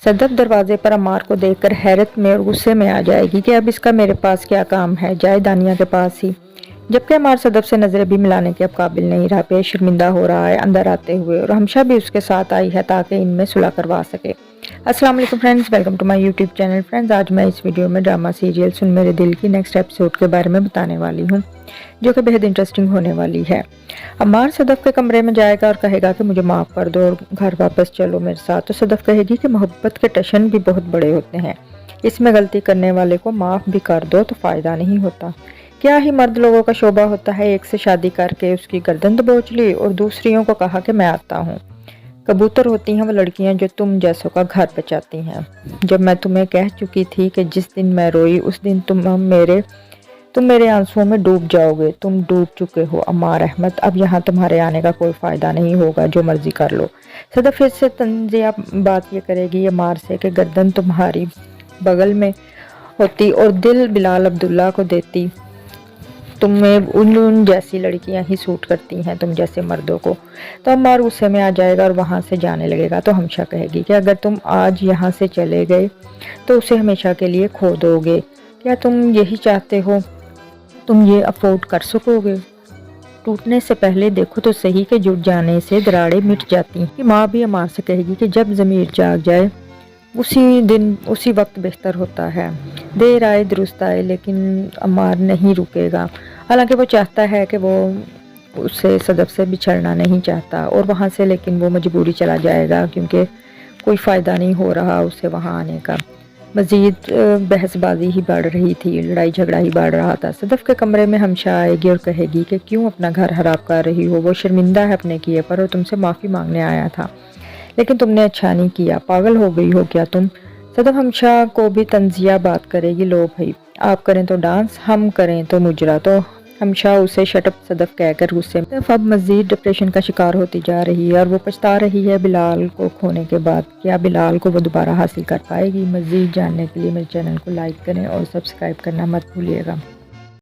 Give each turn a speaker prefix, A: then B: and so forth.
A: सदफ दरवाजे पर अम्मार को देखकर हैरत में और गुस्से में आ जाएगी कि अब इसका मेरे पास क्या काम है, जाए दानिया के पास ही। जबकि अम्मार सदफ से नजरें भी मिलाने के अब काबिल नहीं रहा, पे शर्मिंदा हो रहा है अंदर आते हुए, और हमशा भी उसके साथ आई है ताकि इनमें सुलह करवा सके। अस्सलाम वालेकुम friends, welcome to my YouTube channel. Friends, आज मैं इस वीडियो में ड्रामा सीरियल सुन मेरे दिल की नेक्स्ट एपिसोड के बारे में बताने वाली हूँ, जो कि बेहद इंटरेस्टिंग होने वाली है। अम्मार सदफ के कमरे में जाएगा और कहेगा कि मुझे माफ़ कर दो और घर वापस चलो मेरे साथ। तो सदफ कहेगी कि मोहब्बत के टशन भी बहुत बड़े होते हैं, इसमें गलती करने वाले को माफ़ भी कर दो तो फ़ायदा नहीं होता। क्या ही मर्द लोगों का शोभा होता है, एक से शादी करके उसकी गर्दन दबोच ली और दूसरियों को कहा कि मैं आता हूँ। कबूतर होती हैं वो लड़कियां जो तुम जैसों का घर बचाती हैं। जब मैं तुम्हें कह चुकी थी कि जिस दिन मैं रोई उस दिन तुम मेरे आंसुओं में डूब जाओगे। तुम डूब चुके हो अम्मार अहमद, अब यहाँ तुम्हारे आने का कोई फ़ायदा नहीं होगा, जो मर्जी कर लो। सदफ फिर से तंजिया बात ये करेगी अम्मार से कि गर्दन तुम्हारी बगल में होती और दिल बिलाल अब्दुल्ला को देती। तुम्हें उन जैसी लड़कियां ही सूट करती हैं, तुम जैसे मर्दों को। तो अम्मार गुस्से में आ जाएगा और वहाँ से जाने लगेगा। तो हमशा कहेगी कि अगर तुम आज यहाँ से चले गए तो उसे हमेशा के लिए खो दोगे। क्या तुम यही चाहते हो? तुम ये अफोर्ड कर सकोगे? टूटने से पहले देखो तो सही कि जुट जाने से दरारें मिट जाती हैं। माँ भी अम्मार से कहेगी कि जब ज़मीर जाग जाए उसी दिन उसी वक्त बेहतर होता है। देर आए दुरुस्त आए, लेकिन अम्मार नहीं रुकेगा। हालांकि वो चाहता है कि वो उससे सदफ से बिछड़ना नहीं चाहता और वहाँ से, लेकिन वो मजबूरी चला जाएगा क्योंकि कोई फ़ायदा नहीं हो रहा उसे वहाँ आने का। मज़ीद बहसबाजी ही बढ़ रही थी, लड़ाई झगड़ा ही बढ़ रहा था। सदफ के कमरे में हमशा आएगी और कहेगी कि क्यों अपना घर खराब कर रही हो, वो शर्मिंदा है अपने किए पर और तुमसे माफ़ी मांगने आया था, लेकिन तुमने अच्छा नहीं किया। पागल हो गई हो क्या तुम? सदफ हमशा को भी तंजिया बात करेगी, लो भाई आप करें तो डांस, हम करें तो मुजरा। तो हमशा उसे शटअप सदफ कहकर गुस्से में अब मज़ीद डिप्रेशन का शिकार होती जा रही है और वो पछता रही है बिलाल को खोने के बाद। क्या बिलाल को वो दोबारा हासिल कर पाएगी? मज़ीद जानने के लिए मेरे चैनल को लाइक करें और सब्सक्राइब करना मत भूलिएगा।